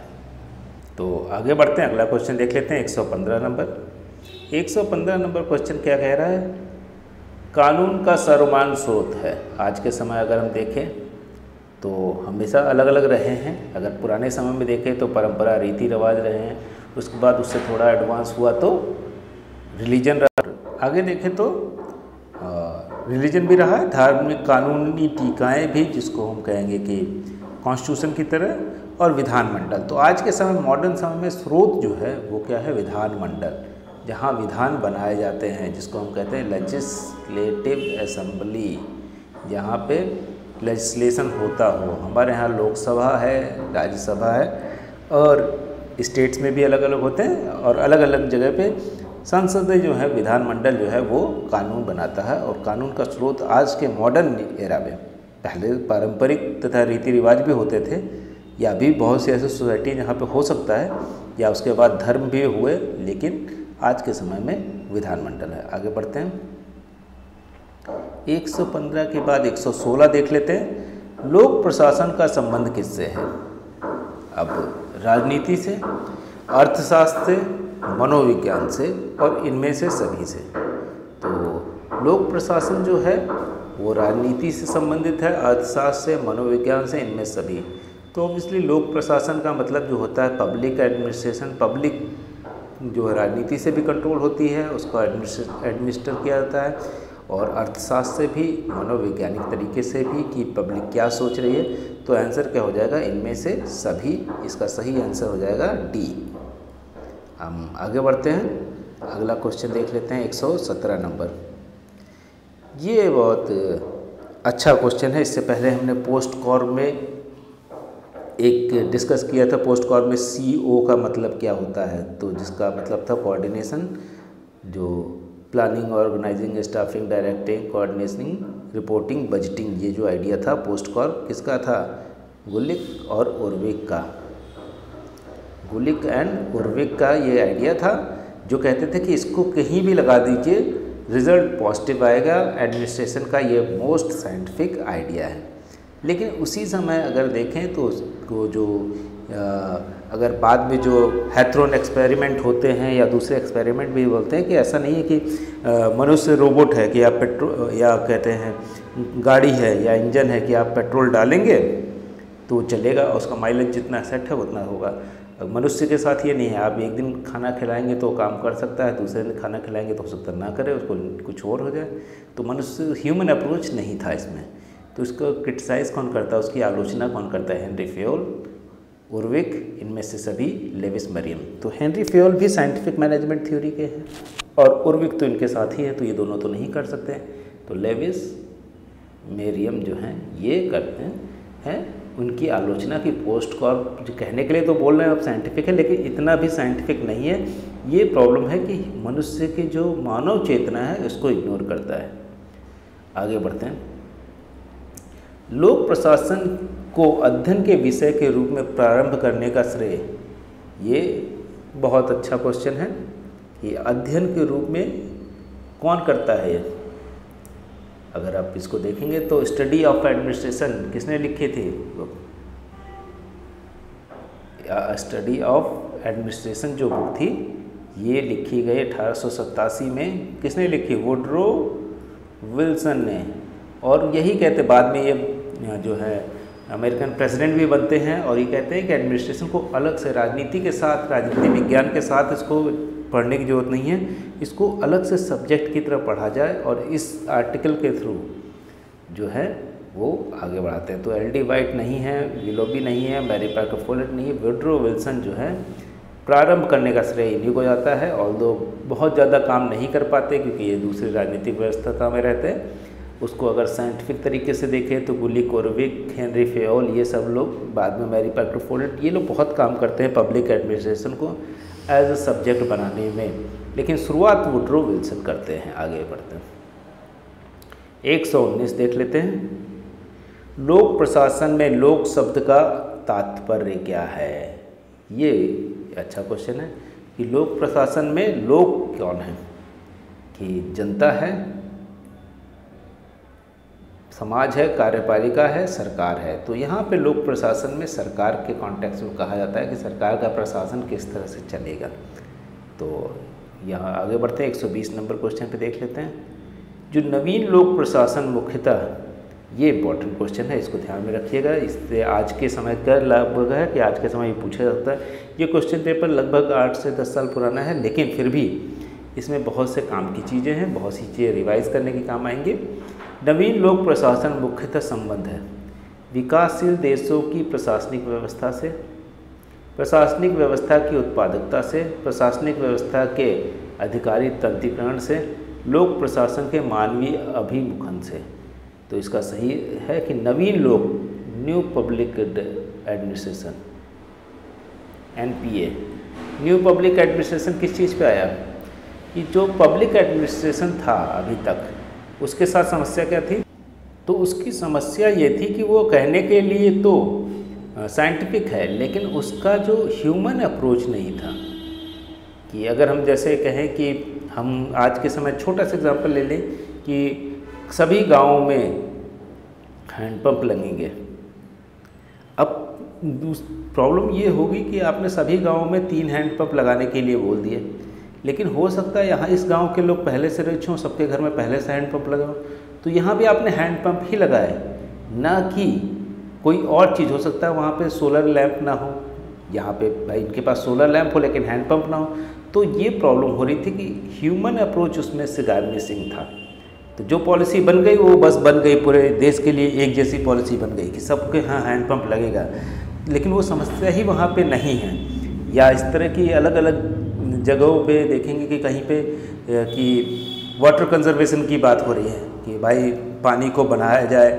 तो आगे बढ़ते हैं, अगला क्वेश्चन देख लेते हैं 115 नंबर। 115 नंबर क्वेश्चन क्या कह रहा है? कानून का सर्वमान्य स्रोत है। आज के समय अगर हम देखें तो हमेशा अलग अलग रहे हैं। अगर पुराने समय में देखें तो परंपरा, रीति रिवाज रहे हैं, उसके बाद उससे थोड़ा एडवांस हुआ तो रिलीजन रहा। आगे देखें तो रिलीजन भी रहा है, धार्मिक कानूनी टीकाएँ भी, जिसको हम कहेंगे कि कॉन्स्टिट्यूशन की तरह, और विधानमंडल। तो आज के समय, मॉडर्न समय में स्रोत जो है वो क्या है? विधानमंडल, जहाँ विधान बनाए जाते हैं, जिसको हम कहते हैं लेजिस्लेटिव असेंबली, जहाँ पे लेजिस्लेशन होता हो। हमारे यहाँ लोकसभा है, राज्यसभा है, और स्टेट्स में भी अलग अलग होते हैं, और अलग अलग जगह पे संसद जो है, विधानमंडल जो है वो कानून बनाता है। और कानून का स्रोत आज के मॉडर्न एरा में, पहले पारंपरिक तथा रीति रिवाज भी होते थे, या अभी बहुत सी ऐसी सोसाइटी जहाँ पे हो सकता है, या उसके बाद धर्म भी हुए, लेकिन आज के समय में विधानमंडल है। आगे बढ़ते हैं, 115 के बाद 116 देख लेते हैं। लोक प्रशासन का संबंध किससे है? अब राजनीति से, अर्थशास्त्र से, मनोविज्ञान से, और इनमें से सभी से। तो लोक प्रशासन जो है वो राजनीति से संबंधित है, अर्थशास्त्र से, मनोविज्ञान से, इनमें सभी। तो ऑब्वियसली लोक प्रशासन का मतलब जो होता है पब्लिक एडमिनिस्ट्रेशन। पब्लिक जो है राजनीति से भी कंट्रोल होती है, उसको एडमिनिस्टर किया जाता है, और अर्थशास्त्र से भी, मनोवैज्ञानिक तरीके से भी कि पब्लिक क्या सोच रही है। तो आंसर क्या हो जाएगा? इनमें से सभी। इसका सही आंसर हो जाएगा डी। हम आगे बढ़ते हैं, अगला क्वेश्चन देख लेते हैं 117 नंबर। ये बहुत अच्छा क्वेश्चन है। इससे पहले हमने पोस्ट कॉर में एक डिस्कस किया था पोस्ट कॉर्प में CO का मतलब क्या होता है, तो जिसका मतलब था कोऑर्डिनेशन, जो planning, organizing, staffing, directing, coordinating, reporting, budgeting. ये जो आइडिया था पोस्ट कॉर्प किसका था? गुलिक और उर्विक का। गुलिक एंड उर्विक का ये आइडिया था, जो कहते थे कि इसको कहीं भी लगा दीजिए रिजल्ट पॉजिटिव आएगा। एडमिनिस्ट्रेशन का ये मोस्ट साइंटिफिक आइडिया है। लेकिन उसी समय अगर देखें तो उसको जो अगर बाद में जो हैथ्रोन एक्सपेरिमेंट होते हैं या दूसरे एक्सपेरिमेंट भी बोलते हैं कि ऐसा नहीं है कि मनुष्य रोबोट है कि आप पेट्रोल या कहते हैं गाड़ी है या इंजन है कि आप पेट्रोल डालेंगे तो चलेगा, उसका माइलेज जितना सेट है उतना होगा। मनुष्य के साथ ये नहीं है, आप एक दिन खाना खिलाएंगे तो काम कर सकता है, दूसरे दिन खाना खिलाएंगे तो हो सकता ना करे, उसको कुछ और हो जाए। तो मनुष्य ह्यूमन अप्रोच नहीं था इसमें। तो इसको क्रिटिसाइज़ कौन करता है, उसकी आलोचना कौन करता है? हेनरी फेयोल, उर्विक, इनमें से सभी लेविस मरियम। तो हेनरी फेयोल भी साइंटिफिक मैनेजमेंट थ्योरी के हैं और उर्विक तो इनके साथ ही है, तो ये दोनों तो नहीं कर सकते। तो लेविस मरियम जो हैं ये करते हैं उनकी आलोचना की पोस्ट कॉर्प जो कहने के लिए तो बोल रहे हैं अब साइंटिफिक है, लेकिन इतना भी साइंटिफिक नहीं है। ये प्रॉब्लम है कि मनुष्य की जो मानव चेतना है उसको इग्नोर करता है। आगे बढ़ते हैं। लोक प्रशासन को अध्ययन के विषय के रूप में प्रारंभ करने का श्रेय, ये बहुत अच्छा क्वेश्चन है कि अध्ययन के रूप में कौन करता है ये। अगर आप इसको देखेंगे तो स्टडी ऑफ एडमिनिस्ट्रेशन किसने लिखी थी? स्टडी ऑफ एडमिनिस्ट्रेशन जो बुक थी ये लिखी गई 1887 में। किसने लिखी? वुडरो विल्सन ने। और यही कहते बाद में ये जो है अमेरिकन प्रेसिडेंट भी बनते हैं और ये कहते हैं कि एडमिनिस्ट्रेशन को अलग से राजनीति के साथ, राजनीति विज्ञान के साथ इसको पढ़ने की ज़रूरत नहीं है, इसको अलग से सब्जेक्ट की तरह पढ़ा जाए। और इस आर्टिकल के थ्रू जो है वो आगे बढ़ाते हैं। तो एल.डी. वाइट नहीं है, विलोबी नहीं है, मैरी पार्कर फोलेट नहीं है, वुडरो विल्सन जो है प्रारंभ करने का श्रेय इन्हीं को जाता है। ऑल्दो बहुत ज़्यादा काम नहीं कर पाते क्योंकि ये दूसरी राजनीतिक व्यवस्था में रहते हैं। उसको अगर साइंटिफिक तरीके से देखें तो गुलिक, उर्विक, हेनरी फेयोल, ये सब लोग, बाद में मैरी पार्कर फोलेट, ये लोग बहुत काम करते हैं पब्लिक एडमिनिस्ट्रेशन को एज अ सब्जेक्ट बनाने में। लेकिन शुरुआत वुडरो विल्सन करते हैं। आगे बढ़ते हैं। 119 देख लेते हैं। लोक प्रशासन में लोक शब्द का तात्पर्य क्या है? ये अच्छा क्वेश्चन है कि लोक प्रशासन में लोक कौन है? कि जनता है, समाज है, कार्यपालिका है, सरकार है। तो यहाँ पे लोक प्रशासन में सरकार के कॉन्टेक्स्ट में कहा जाता है कि सरकार का प्रशासन किस तरह से चलेगा। तो यहाँ आगे बढ़ते हैं। 120 नंबर क्वेश्चन पे देख लेते हैं। जो नवीन लोक प्रशासन मुख्यतः, ये इम्पोर्टेंट क्वेश्चन है, इसको ध्यान में रखिएगा। इससे आज के समय का लगभग है कि आज के समय ये पूछा जाता है। ये क्वेश्चन पेपर लगभग 8 से 10 साल पुराना है, लेकिन फिर भी इसमें बहुत से काम की चीज़ें हैं, बहुत सी चीज़ें रिवाइज करने के काम आएंगे। नवीन लोक प्रशासन मुख्यतः संबंध है विकासशील देशों की प्रशासनिक व्यवस्था से, प्रशासनिक व्यवस्था की उत्पादकता से, प्रशासनिक व्यवस्था के अधिकारी तंत्रीकरण से, लोक प्रशासन के मानवीय अभिमुखन से। तो इसका सही है कि नवीन लोक, new public administration, NPA। New public administration किस चीज़ पे आया? कि जो पब्लिक एडमिनिस्ट्रेशन था अभी तक, उसके साथ समस्या क्या थी? तो उसकी समस्या ये थी कि वो कहने के लिए तो साइंटिफिक है, लेकिन उसका जो ह्यूमन अप्रोच नहीं था। कि अगर हम जैसे कहें कि हम आज के समय छोटा सा एग्जांपल ले लें कि सभी गाँवों में हैंडपम्प लगेंगे। अब प्रॉब्लम ये होगी कि आपने सभी गाँवों में 3 हैंडपम्प लगाने के लिए बोल दिए, लेकिन हो सकता है यहाँ इस गांव के लोग पहले से रिच हों, सबके घर में पहले से हैंडपम्प लगा हो, तो यहाँ भी आपने हैंडपम्प ही लगाए, ना कि कोई और चीज़। हो सकता है वहाँ पे सोलर लैंप ना हो, यहाँ पे भाई इनके पास सोलर लैंप हो लेकिन हैंडपम्प ना हो। तो ये प्रॉब्लम हो रही थी कि ह्यूमन अप्रोच उसमें से मिसिंग था। तो जो पॉलिसी बन गई वो बस बन गई, पूरे देश के लिए एक जैसी पॉलिसी बन गई कि सबके यहाँ हैंडपम्प लगेगा, लेकिन वो समस्या ही वहाँ पे नहीं है। या इस तरह की अलग अलग जगहों पे देखेंगे कि कहीं पे कि वाटर कंजर्वेशन की बात हो रही है कि भाई पानी को बनाया जाए।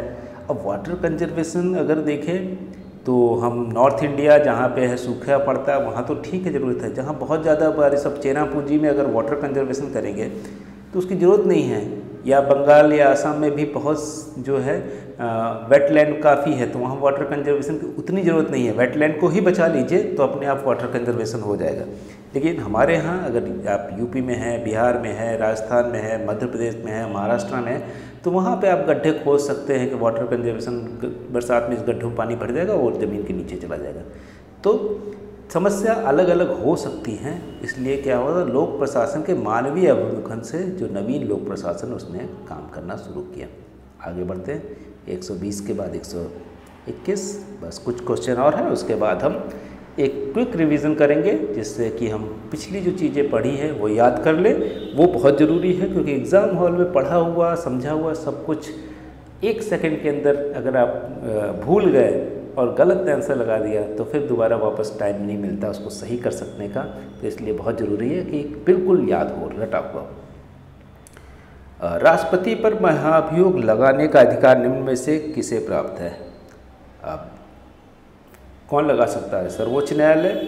अब वाटर कंजर्वेशन अगर देखें तो हम नॉर्थ इंडिया जहाँ पे है सूखा पड़ता है वहाँ तो ठीक है ज़रूरत है, जहाँ बहुत ज़्यादा बारिश, अब चेरापूंजी में अगर वाटर कंजर्वेशन करेंगे तो उसकी ज़रूरत नहीं है, या बंगाल या असम में भी बहुत जो है वेटलैंड काफ़ी है, तो वहाँ वाटर कंजर्वेशन की उतनी ज़रूरत नहीं है। वेटलैंड को ही बचा लीजिए तो अपने आप वाटर कंजर्वेशन हो जाएगा। लेकिन हमारे यहाँ अगर आप यूपी में हैं, बिहार में है, राजस्थान में है, मध्य प्रदेश में है, महाराष्ट्र में है, तो वहाँ पे आप गड्ढे खोद सकते हैं कि वाटर कंजर्वेशन, बरसात में इस गड्ढों में पानी भर जाएगा और ज़मीन के नीचे चला जाएगा। तो समस्या अलग अलग हो सकती हैं, इसलिए क्या होगा, लोक प्रशासन के मानवीय अवलोकन से जो नवीन लोक प्रशासन उसने काम करना शुरू किया। आगे बढ़ते हैं, 120 के बाद 121, बस कुछ क्वेश्चन और हैं, उसके बाद हम एक क्विक रिवीजन करेंगे जिससे कि हम पिछली जो चीज़ें पढ़ी हैं वो याद कर लें। वो बहुत ज़रूरी है क्योंकि एग्ज़ाम हॉल में पढ़ा हुआ समझा हुआ सब कुछ 1 सेकंड के अंदर अगर आप भूल गए और गलत आंसर लगा दिया तो फिर दोबारा वापस टाइम नहीं मिलता उसको सही कर सकने का। तो इसलिए बहुत ज़रूरी है कि बिल्कुल याद हो, रटा हुआ। राष्ट्रपति पर महाभियोग लगाने का अधिकार निम्न में से किसे प्राप्त है? अब कौन लगा सकता है? सर्वोच्च न्यायालय,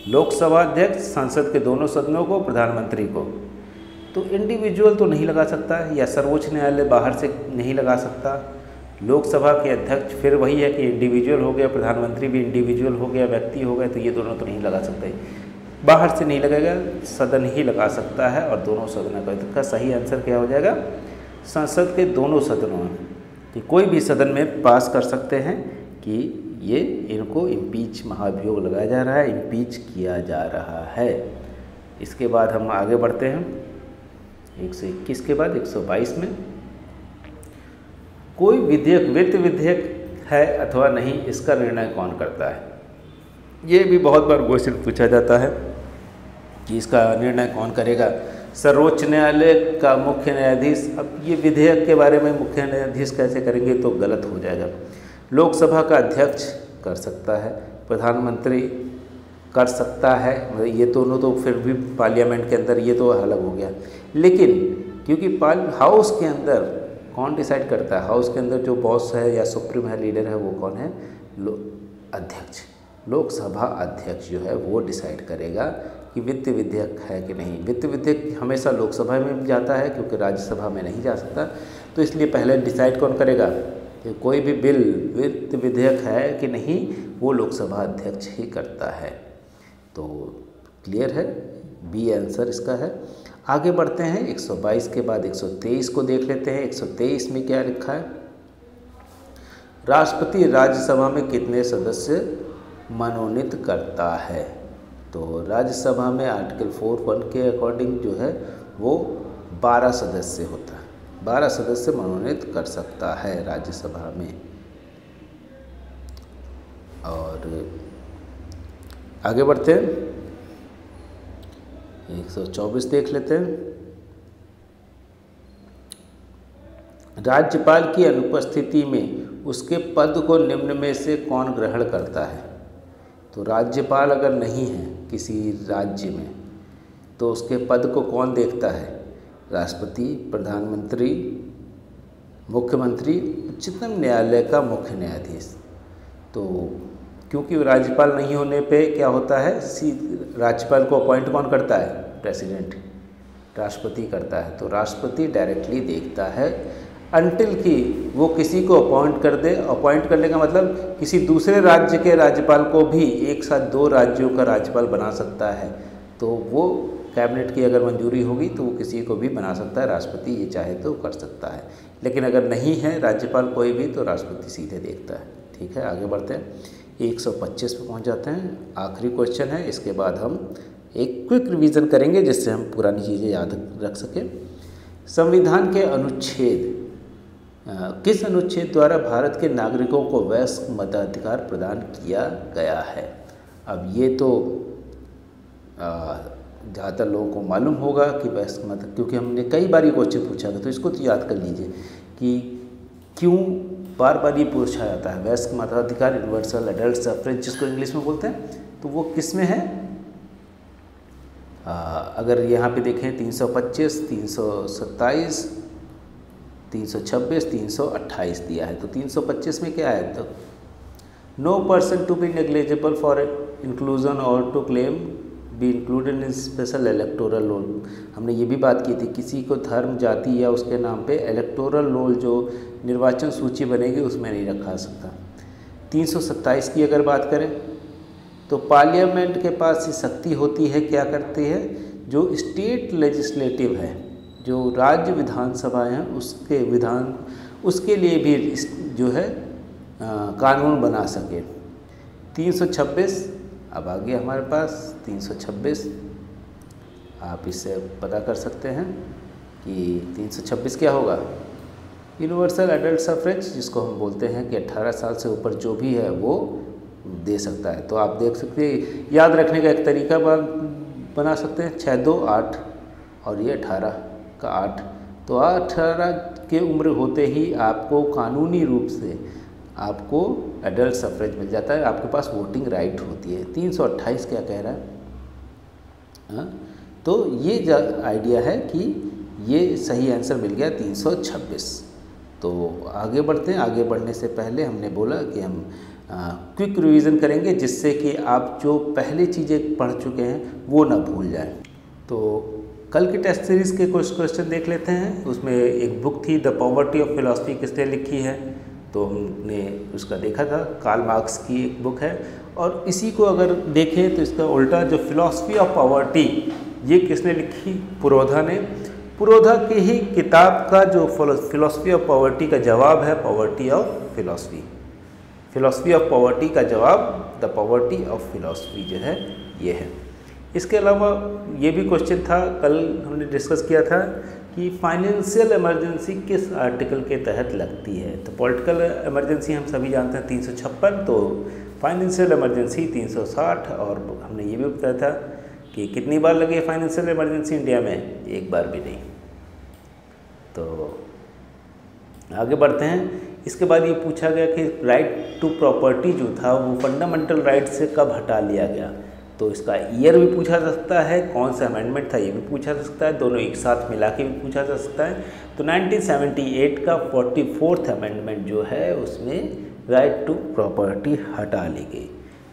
लोकसभा अध्यक्ष, संसद के दोनों सदनों को, प्रधानमंत्री को। तो इंडिविजुअल तो नहीं लगा सकता है, या सर्वोच्च न्यायालय बाहर से नहीं लगा सकता। लोकसभा के अध्यक्ष फिर वही है कि इंडिविजुअल हो गया, प्रधानमंत्री भी इंडिविजुअल हो गया, व्यक्ति हो गए, तो ये दोनों तो नहीं लगा सकते, बाहर से नहीं लगेगा, सदन ही लगा सकता है और दोनों सदनों का। इसका सही आंसर क्या हो जाएगा? संसद के दोनों सदनों में, कि कोई भी सदन में पास कर सकते हैं कि ये इनको इम्पीच, महाभियोग लगाया जा रहा है, इम्पीच किया जा रहा है। इसके बाद हम आगे बढ़ते हैं 121 के बाद 122 में, कोई विधेयक वित्त विधेयक है अथवा नहीं, इसका निर्णय कौन करता है? ये भी बहुत बार क्वेश्चन पूछा जाता है कि इसका निर्णय कौन करेगा। सर्वोच्च न्यायालय का मुख्य न्यायाधीश। अब ये विधेयक के बारे में मुख्य न्यायाधीश कैसे करेंगे तो गलत हो जाएगा। लोकसभा का अध्यक्ष कर सकता है, प्रधानमंत्री कर सकता है, मतलब ये दोनों तो फिर भी पार्लियामेंट के अंदर ये तो अलग हो गया। लेकिन क्योंकि हाउस के अंदर कौन डिसाइड करता है? हाउस के अंदर जो बॉस है या सुप्रीम है, लीडर है, वो कौन है? अध्यक्ष। लोकसभा अध्यक्ष जो है वो डिसाइड करेगा कि वित्त विधेयक है कि नहीं। वित्त विधेयक हमेशा लोकसभा में जाता है क्योंकि राज्यसभा में नहीं जा सकता, तो इसलिए पहले डिसाइड कौन करेगा कि कोई भी बिल वित्त विधेयक है कि नहीं, वो लोकसभा अध्यक्ष ही करता है। तो क्लियर है, बी आंसर इसका है। आगे बढ़ते हैं 122 के बाद 123 को देख लेते हैं। 123 में क्या लिखा है? राष्ट्रपति राज्यसभा में कितने सदस्य मनोनीत करता है? तो राज्यसभा में आर्टिकल 4(1) के अकॉर्डिंग जो है वो 12 सदस्य होता है, 12 सदस्य मनोनीत कर सकता है राज्यसभा में। और आगे बढ़ते हैं 124 देख लेते हैं। राज्यपाल की अनुपस्थिति में उसके पद को निम्न में से कौन ग्रहण करता है? तो राज्यपाल अगर नहीं है किसी राज्य में तो उसके पद को कौन देखता है? राष्ट्रपति, प्रधानमंत्री, मुख्यमंत्री, उच्चतम न्यायालय का मुख्य न्यायाधीश। तो क्योंकि राज्यपाल नहीं होने पे क्या होता है, राज्यपाल को अपॉइंट कौन करता है? प्रेसिडेंट, राष्ट्रपति करता है। तो राष्ट्रपति डायरेक्टली देखता है अनटिल कि वो किसी को अपॉइंट कर दे। अपॉइंट करने का मतलब किसी दूसरे राज्य के राज्यपाल को भी एक साथ 2 राज्यों का राज्यपाल बना सकता है। तो वो कैबिनेट की अगर मंजूरी होगी तो वो किसी को भी बना सकता है, राष्ट्रपति ये चाहे तो कर सकता है। लेकिन अगर नहीं है राज्यपाल कोई भी तो राष्ट्रपति सीधे देखता है। ठीक है, आगे बढ़ते हैं 125 पे पहुंच जाते हैं। आखिरी क्वेश्चन है, इसके बाद हम एक क्विक रिवीजन करेंगे जिससे हम पुरानी चीज़ें याद रख सकें। संविधान के अनुच्छेद किस अनुच्छेद द्वारा भारत के नागरिकों को वयस्क मताधिकार प्रदान किया गया है? अब ये तो ज़्यादातर लोगों को मालूम होगा कि वयस्क मत, क्योंकि हमने कई बार ये क्वेश्चन पूछा था, तो इसको तो याद कर लीजिए कि क्यों बार बार ये पूछा जाता है। वयस्क मताधिकार, यूनिवर्सल एडल्ट सफ्रेज जिसको इंग्लिश में बोलते हैं, तो वो किस में है? अगर यहाँ पे देखें 325, 327, 326, 328 दिया है। तो 325 में क्या है? तो no person to be negligible for inclusion और to claim be included in special electoral roll. हमने ये भी बात की थी, किसी को धर्म, जाति या उसके नाम पे इलेक्टोरल रोल जो निर्वाचन सूची बनेगी उसमें नहीं रखा सकता। 327 की अगर बात करें तो पार्लियामेंट के पास ये शक्ति होती है, क्या करती है, जो स्टेट लेजिस्लेटिव है, जो राज्य विधानसभाएं हैं उसके लिए भी जो है कानून बना सके। 326 अब आ गया हमारे पास 326, आप इससे पता कर सकते हैं कि 326 क्या होगा। यूनिवर्सल एडल्ट सफ्रेज, जिसको हम बोलते हैं कि 18 साल से ऊपर जो भी है वो दे सकता है। तो आप देख सकते हैं, याद रखने का एक तरीका बना सकते हैं, 6 2 8 और ये 18 का 8, तो 18 की उम्र होते ही आपको कानूनी रूप से आपको एडल्ट सफ्रेज मिल जाता है, आपके पास वोटिंग राइट होती है। 328 क्या कह रहा है, हाँ? तो ये आइडिया है कि ये सही आंसर मिल गया 326। तो आगे बढ़ते हैं। आगे बढ़ने से पहले हमने बोला कि हम क्विक रिवीजन करेंगे, जिससे कि आप जो पहले चीज़ें पढ़ चुके हैं वो ना भूल जाएं। तो कल की टेस्ट सीरीज़ के कुछ क्वेश्चन देख लेते हैं। उसमें एक बुक थी द पॉवर्टी ऑफ फिलॉसफी, किसने लिखी है, तो हमने उसका देखा था, कार्ल मार्क्स की एक बुक है। और इसी को अगर देखें तो इसका उल्टा, जो फिलॉसफी ऑफ पॉवर्टी, ये किसने लिखी, पुरोधा ने। पुरोधा की ही किताब का जो फिलॉसफी ऑफ पॉवर्टी का जवाब है poverty of philosophy. Philosophy of poverty का जवाब द पॉवर्टी ऑफ फिलॉसफी जो है ये है। इसके अलावा ये भी क्वेश्चन था, कल हमने डिस्कस किया था कि फाइनेंशियल इमरजेंसी किस आर्टिकल के तहत लगती है। तो पॉलिटिकल इमरजेंसी हम सभी जानते हैं 356, तो फाइनेंशियल इमरजेंसी 360। और हमने ये भी बताया था कि कितनी बार लगी है फाइनेंशियल इमरजेंसी इंडिया में, एक बार भी नहीं। तो आगे बढ़ते हैं। इसके बाद ये पूछा गया कि राइट टू प्रॉपर्टी जो था वो फंडामेंटल राइट से कब हटा लिया गया। तो इसका ईयर भी पूछा जा सकता है, कौन सा अमेंडमेंट था ये भी पूछा जा सकता है, दोनों एक साथ मिला के भी पूछा जा सकता है। तो 1978 का 44th अमेंडमेंट जो है उसमें राइट टू प्रॉपर्टी हटा ली गई।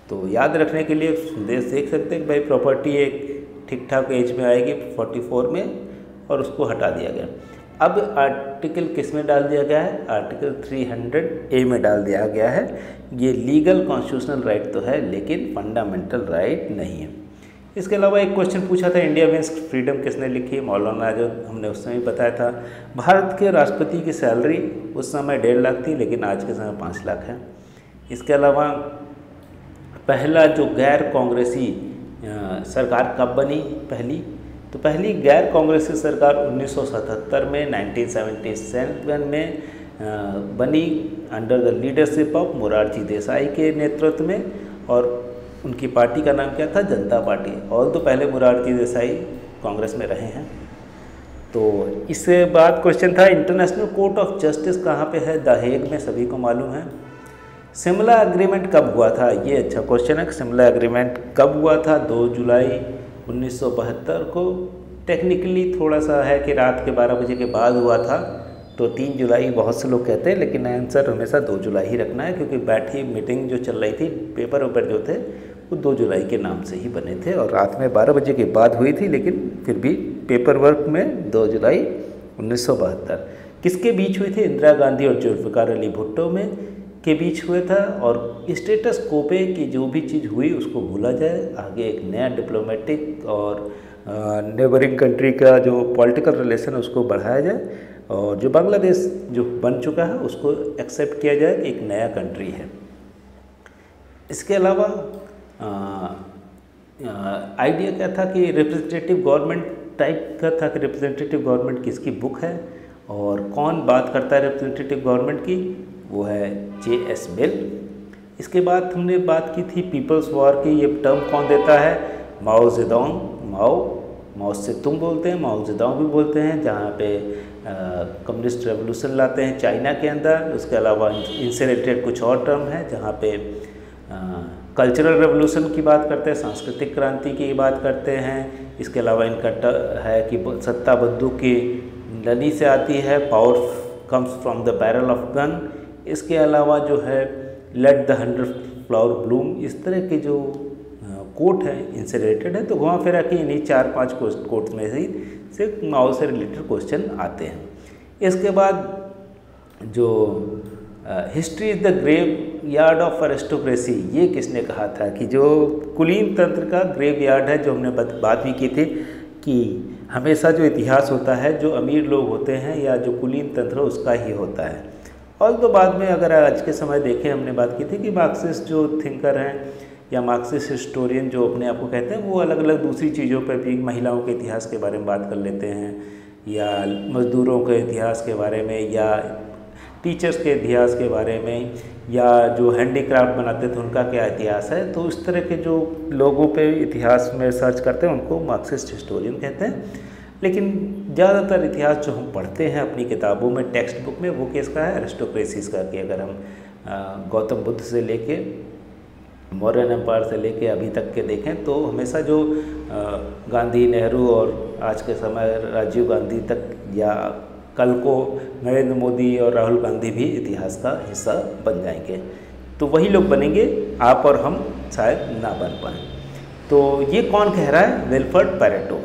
तो याद रखने के लिए देख सकते हैं कि भाई प्रॉपर्टी एक ठीक ठाक एज में आएगी 44 में, और उसको हटा दिया गया। अब आर्टिकल किस में डाल दिया गया है, आर्टिकल 300A में डाल दिया गया है। ये लीगल कॉन्स्टिट्यूशनल राइट तो है लेकिन फंडामेंटल राइट नहीं है। इसके अलावा एक क्वेश्चन पूछा था, इंडिया मीन्स फ्रीडम किसने लिखी, मौलाना आजाद, हमने उस समय बताया था। भारत के राष्ट्रपति की सैलरी उस समय 1.5 लाख थी, लेकिन आज के समय 5 लाख है। इसके अलावा पहला जो गैर कांग्रेसी सरकार कब बनी, तो पहली गैर कांग्रेसी सरकार 1977 में 1977 में बनी under the leadership of Morarji Desai के नेतृत्व में, और उनकी पार्टी का नाम क्या था, जनता पार्टी। और तो पहले मोरारजी देसाई कांग्रेस में रहे हैं। तो इसके बाद क्वेश्चन था, इंटरनेशनल कोर्ट ऑफ जस्टिस कहाँ पे है, द हेग में, सभी को मालूम है। शिमला एग्रीमेंट कब हुआ था, ये अच्छा क्वेश्चन है। शिमला एग्रीमेंट कब हुआ था, 2 जुलाई 1972 को। टेक्निकली थोड़ा सा है कि रात के 12 बजे के बाद हुआ था, तो 3 जुलाई बहुत से लोग कहते हैं, लेकिन आंसर हमेशा 2 जुलाई ही रखना है, क्योंकि बैठी मीटिंग जो चल रही थी, पेपर वेपर जो थे वो 2 जुलाई के नाम से ही बने थे, और रात में 12 बजे के बाद हुई थी, लेकिन फिर भी पेपर वर्क में 2 जुलाई 1972। किसके बीच हुई थी, इंदिरा गांधी और जुल्फ़िकार अली भुट्टो में के बीच हुए था। और स्टेटस को पे की जो भी चीज़ हुई उसको भूला जाए, आगे एक नया डिप्लोमेटिक और नेबरिंग कंट्री का जो पॉलिटिकल रिलेशन है उसको बढ़ाया जाए, और जो बांग्लादेश जो बन चुका है उसको एक्सेप्ट किया जाए कि एक नया कंट्री है। इसके अलावा आइडिया क्या था कि रिप्रेजेंटेटिव गवर्नमेंट टाइप का था कि रिप्रेजेंटेटिव गवर्नमेंट किसकी बुक है, और कौन बात करता है रिप्रेजेंटेटिव गवर्नमेंट की, वो है J.S. मिल। इसके बाद हमने बात की थी पीपल्स वॉर की, ये टर्म कौन देता है, माओ जेडोंग। माओ से तुम बोलते हैं, माओ जेडोंग भी बोलते हैं, जहाँ पे कम्युनिस्ट रेवोल्यूशन लाते हैं चाइना के अंदर। उसके अलावा इनसे रिलेटेड कुछ और टर्म है जहाँ पे कल्चरल रेवोल्यूशन की बात करते हैं, सांस्कृतिक क्रांति की बात करते हैं। इसके अलावा इनका है कि सत्ता बंदूक की नली से आती है, power comes from the barrel of gun. इसके अलावा जो है लेट द 100 फ्लावर ब्लूम, इस तरह के जो कोट हैं इनसे रिलेटेड है। तो घुमा फिरा के इन्हीं 4-5 कोट्स में से माओ से रिलेटेड क्वेश्चन आते हैं। इसके बाद जो history is the graveyard of aristocracy, ये किसने कहा था कि जो कुलीन तंत्र का ग्रेव यार्ड है, जो हमने बात भी की थी कि हमेशा जो इतिहास होता है जो अमीर लोग होते हैं या जो कुलीन तंत्र उसका ही होता है। और तो बाद में अगर आज के समय देखें, हमने बात की थी कि मार्क्सिस्ट जो थिंकर हैं या मार्क्सिस्ट हिस्टोरियन जो अपने आप को कहते हैं, वो अलग अलग दूसरी चीज़ों पर भी महिलाओं के इतिहास के बारे में बात कर लेते हैं, या मज़दूरों के इतिहास के बारे में, या टीचर्स के इतिहास के बारे में, या जो हैंडीक्राफ्ट बनाते थे उनका क्या इतिहास है। तो इस तरह के जो लोगों पे इतिहास में सर्च करते हैं उनको मार्क्सिस्ट हिस्टोरियन कहते हैं। लेकिन ज़्यादातर इतिहास जो हम पढ़ते हैं अपनी किताबों में, टेक्स्ट बुक में, वो किसका है? एरिस्टोक्रेसीज का। कि अगर हम गौतम बुद्ध से लेके मौर्यन एम्पायर से लेके अभी तक के देखें तो हमेशा जो गांधी, नेहरू और आज के समय राजीव गांधी तक, या कल को नरेंद्र मोदी और राहुल गांधी भी इतिहास का हिस्सा बन जाएंगे। तो वही लोग बनेंगे, आप और हम शायद ना बन पाएँ। तो ये कौन कह रहा है? Wilfred Pareto.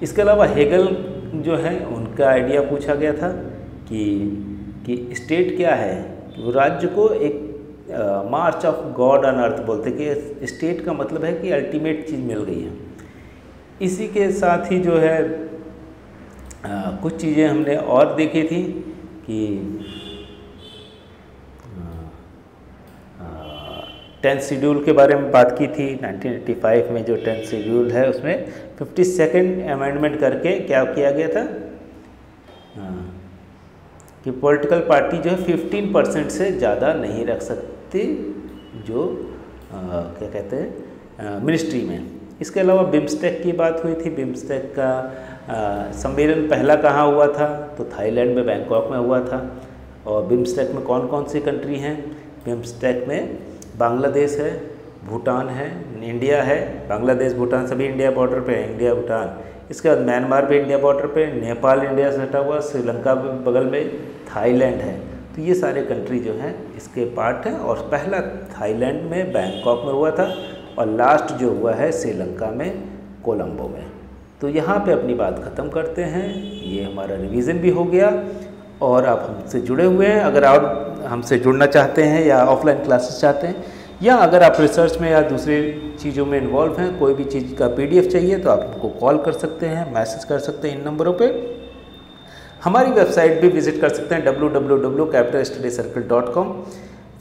इसके अलावा हेगल जो है, उनका आइडिया पूछा गया था कि स्टेट क्या है। वो राज्य को एक मार्च ऑफ गॉड ऑन अर्थ बोलते कि स्टेट का मतलब है कि अल्टीमेट चीज़ मिल गई है। इसी के साथ ही जो है कुछ चीज़ें हमने और देखी थी कि 10th शेड्यूल के बारे में बात की थी। 1985 में जो 10th शेड्यूल है उसमें 52nd अमेंडमेंट करके क्या किया गया था कि पॉलिटिकल पार्टी जो है 15% से ज़्यादा नहीं रख सकती जो क्या कहते हैं मिनिस्ट्री में। इसके अलावा बिम्स्टेक की बात हुई थी। बिम्स्टेक का सम्मेलन पहला कहाँ हुआ था? तो थाईलैंड में, बैंकॉक में हुआ था। और बिम्स्टेक में कौन कौन सी कंट्री हैं? बिम्स्टेक में बांग्लादेश है, भूटान है, इंडिया है। बांग्लादेश, भूटान सभी इंडिया बॉर्डर पे है, इंडिया भूटान। इसके बाद म्यांमार भी इंडिया बॉर्डर पे, नेपाल इंडिया से सटा हुआ, श्रीलंका बगल में, थाईलैंड है। तो ये सारे कंट्री जो हैं इसके पार्ट हैं। और पहला थाईलैंड में बैंकॉक में हुआ था और लास्ट जो हुआ है श्रीलंका में, कोलंबो में। तो यहाँ पे अपनी बात ख़त्म करते हैं। ये हमारा रिवीजन भी हो गया और आप हमसे जुड़े हुए हैं। अगर आप हमसे जुड़ना चाहते हैं या ऑफलाइन क्लासेस चाहते हैं, या अगर आप रिसर्च में या दूसरी चीज़ों में इन्वॉल्व हैं, कोई भी चीज़ का PDF चाहिए तो आप हमको कॉल कर सकते हैं, मैसेज कर सकते हैं इन नंबरों पे। हमारी वेबसाइट भी विजिट कर सकते हैं www.capitalstudycircle.com।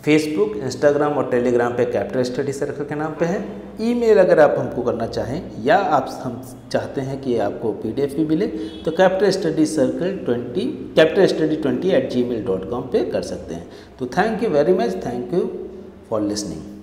फेसबुक, इंस्टाग्राम और टेलीग्राम पे कैपिटल स्टडी सर्कल के नाम पे है। ईमेल अगर आप हमको करना चाहें या आप हम चाहते हैं कि आपको PDF भी मिले तो capitalstudy20@gmail.com पे कर सकते हैं। तो thank you very much, thank you for listening.